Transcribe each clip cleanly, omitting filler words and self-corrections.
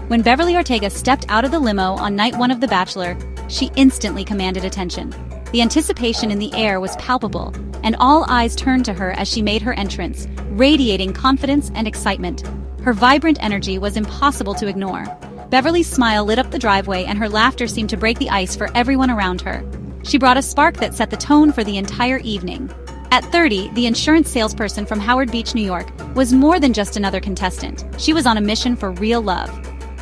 When Beverly Ortega stepped out of the limo on night one of The Bachelor, she instantly commanded attention. The anticipation in the air was palpable, and all eyes turned to her as she made her entrance, radiating confidence and excitement. Her vibrant energy was impossible to ignore. Beverly's smile lit up the driveway and her laughter seemed to break the ice for everyone around her. She brought a spark that set the tone for the entire evening. At 30, the insurance salesperson from Howard Beach, New York, was more than just another contestant. She was on a mission for real love.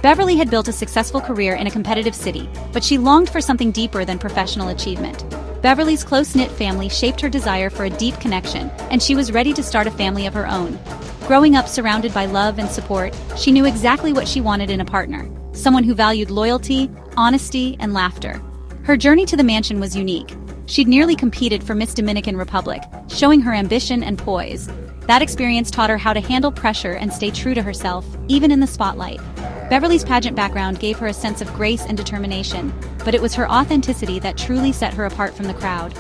Beverly had built a successful career in a competitive city, but she longed for something deeper than professional achievement. Beverly's close-knit family shaped her desire for a deep connection, and she was ready to start a family of her own. Growing up surrounded by love and support, she knew exactly what she wanted in a partner, someone who valued loyalty, honesty, and laughter. Her journey to the mansion was unique. She'd nearly competed for Miss Dominican Republic, showing her ambition and poise. That experience taught her how to handle pressure and stay true to herself, even in the spotlight. Beverly's pageant background gave her a sense of grace and determination, but it was her authenticity that truly set her apart from the crowd.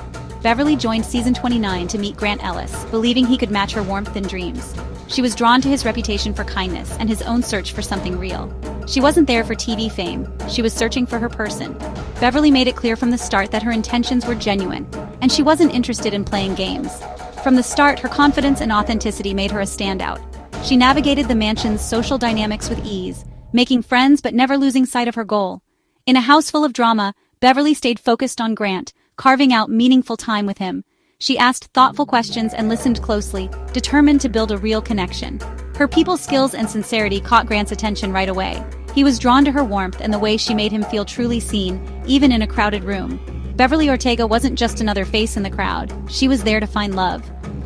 Beverly joined season 29 to meet Grant Ellis, believing he could match her warmth and dreams. She was drawn to his reputation for kindness and his own search for something real. She wasn't there for TV fame, she was searching for her person. Beverly made it clear from the start that her intentions were genuine, and she wasn't interested in playing games. From the start, her confidence and authenticity made her a standout. She navigated the mansion's social dynamics with ease, making friends but never losing sight of her goal. In a house full of drama, Beverly stayed focused on Grant, carving out meaningful time with him. She asked thoughtful questions and listened closely, determined to build a real connection. Her people skills and sincerity caught Grant's attention right away. He was drawn to her warmth and the way she made him feel truly seen, even in a crowded room. Beverly Ortega wasn't just another face in the crowd, she was there to find love.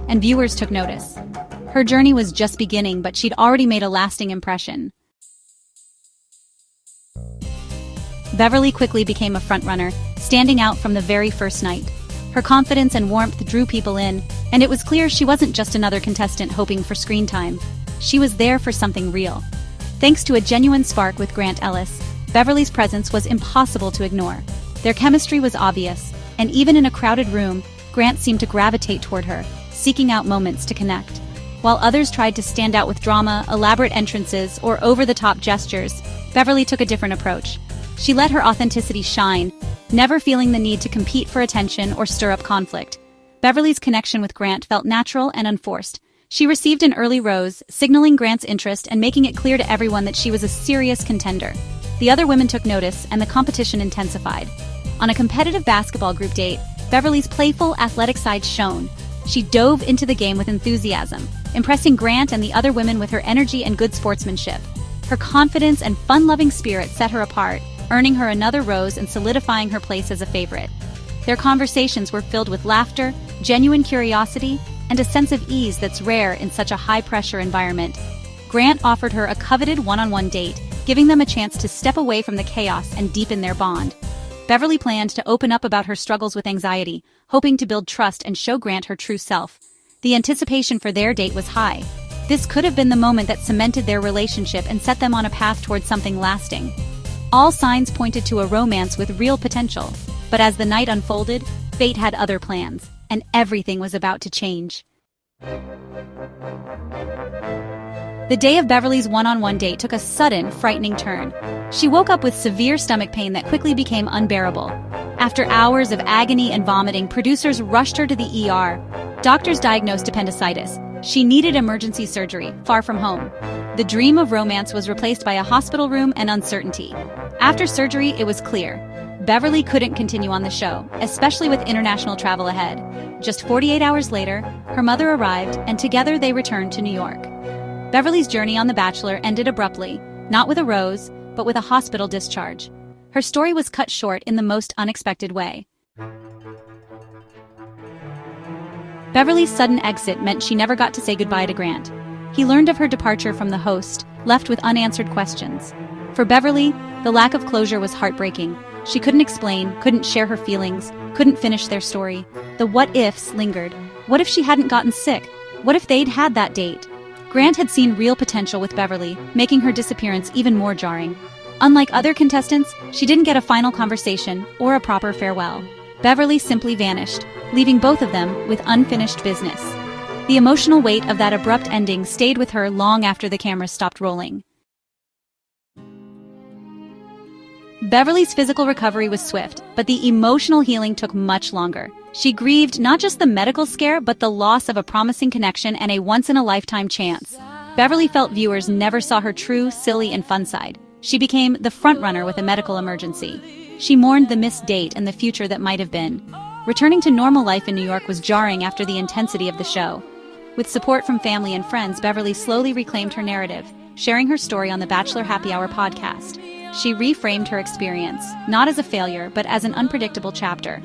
And viewers took notice. Her journey was just beginning, but she'd already made a lasting impression. Beverly quickly became a frontrunner, standing out from the very first night. Her confidence and warmth drew people in, and it was clear she wasn't just another contestant hoping for screen time. She was there for something real. Thanks to a genuine spark with Grant Ellis, Beverly's presence was impossible to ignore. Their chemistry was obvious, and even in a crowded room, Grant seemed to gravitate toward her, seeking out moments to connect. While others tried to stand out with drama, elaborate entrances, or over-the-top gestures, Beverly took a different approach. She let her authenticity shine, never feeling the need to compete for attention or stir up conflict. Beverly's connection with Grant felt natural and unforced. She received an early rose, signaling Grant's interest and making it clear to everyone that she was a serious contender. The other women took notice, and the competition intensified. On a competitive basketball group date, Beverly's playful, athletic side shone. She dove into the game with enthusiasm, impressing Grant and the other women with her energy and good sportsmanship. Her confidence and fun-loving spirit set her apart, earning her another rose and solidifying her place as a favorite. Their conversations were filled with laughter, genuine curiosity, and a sense of ease that's rare in such a high-pressure environment. Grant offered her a coveted one-on-one date, giving them a chance to step away from the chaos and deepen their bond. Beverly planned to open up about her struggles with anxiety, hoping to build trust and show Grant her true self. The anticipation for their date was high. This could have been the moment that cemented their relationship and set them on a path towards something lasting. All signs pointed to a romance with real potential, but as the night unfolded, fate had other plans, and everything was about to change. The day of Beverly's one-on-one date took a sudden, frightening turn. She woke up with severe stomach pain that quickly became unbearable. After hours of agony and vomiting, producers rushed her to the ER. Doctors diagnosed appendicitis. She needed emergency surgery, far from home. The dream of romance was replaced by a hospital room and uncertainty. After surgery, it was clear. Beverly couldn't continue on the show, especially with international travel ahead. Just 48 hours later, her mother arrived, and together they returned to New York. Beverly's journey on The Bachelor ended abruptly, not with a rose, but with a hospital discharge. Her story was cut short in the most unexpected way. Beverly's sudden exit meant she never got to say goodbye to Grant. He learned of her departure from the host, left with unanswered questions. For Beverly, the lack of closure was heartbreaking. She couldn't explain, couldn't share her feelings, couldn't finish their story. The what-ifs lingered. What if she hadn't gotten sick? What if they'd had that date? Grant had seen real potential with Beverly, making her disappearance even more jarring. Unlike other contestants, she didn't get a final conversation or a proper farewell. Beverly simply vanished, leaving both of them with unfinished business. The emotional weight of that abrupt ending stayed with her long after the cameras stopped rolling. Beverly's physical recovery was swift, but the emotional healing took much longer. She grieved not just the medical scare, but the loss of a promising connection and a once-in-a-lifetime chance. Beverly felt viewers never saw her true, silly, and fun side. She became the frontrunner with a medical emergency. She mourned the missed date and the future that might have been. Returning to normal life in New York was jarring after the intensity of the show. With support from family and friends, Beverly slowly reclaimed her narrative, sharing her story on the Bachelor Happy Hour podcast. She reframed her experience, not as a failure, but as an unpredictable chapter.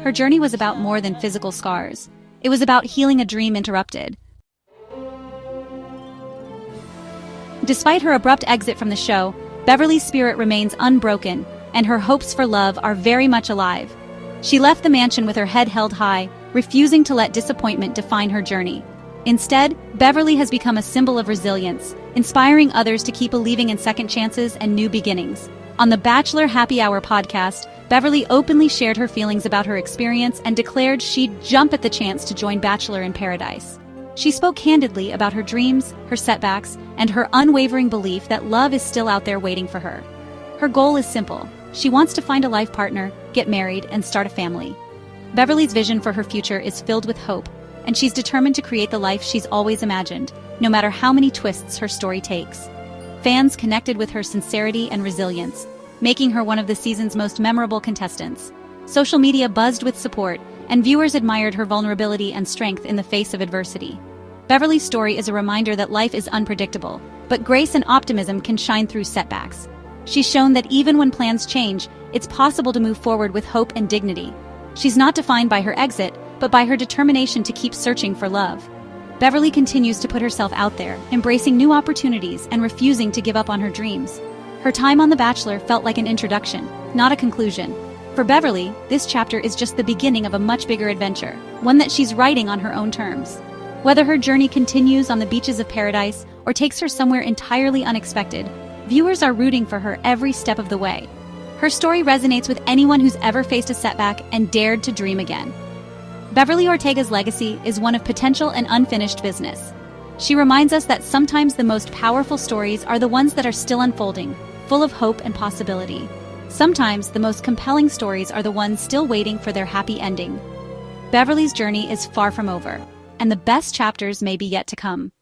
Her journey was about more than physical scars. It was about healing a dream interrupted. Despite her abrupt exit from the show, Beverly's spirit remains unbroken, and her hopes for love are very much alive. She left the mansion with her head held high, refusing to let disappointment define her journey. Instead, Beverly has become a symbol of resilience, inspiring others to keep believing in second chances and new beginnings. On the Bachelor Happy Hour podcast, Beverly openly shared her feelings about her experience and declared she'd jump at the chance to join Bachelor in Paradise. She spoke candidly about her dreams, her setbacks, and her unwavering belief that love is still out there waiting for her. Her goal is simple. She wants to find a life partner, get married, and start a family. Beverly's vision for her future is filled with hope, and she's determined to create the life she's always imagined, no matter how many twists her story takes. Fans connected with her sincerity and resilience, making her one of the season's most memorable contestants. Social media buzzed with support, and viewers admired her vulnerability and strength in the face of adversity. Beverly's story is a reminder that life is unpredictable, but grace and optimism can shine through setbacks. She's shown that even when plans change, it's possible to move forward with hope and dignity. She's not defined by her exit, but by her determination to keep searching for love. Beverly continues to put herself out there, embracing new opportunities and refusing to give up on her dreams. Her time on The Bachelor felt like an introduction, not a conclusion. For Beverly, this chapter is just the beginning of a much bigger adventure, one that she's writing on her own terms. Whether her journey continues on the beaches of paradise or takes her somewhere entirely unexpected, viewers are rooting for her every step of the way. Her story resonates with anyone who's ever faced a setback and dared to dream again. Beverly Ortega's legacy is one of potential and unfinished business. She reminds us that sometimes the most powerful stories are the ones that are still unfolding, full of hope and possibility. Sometimes the most compelling stories are the ones still waiting for their happy ending. Beverly's journey is far from over, and the best chapters may be yet to come.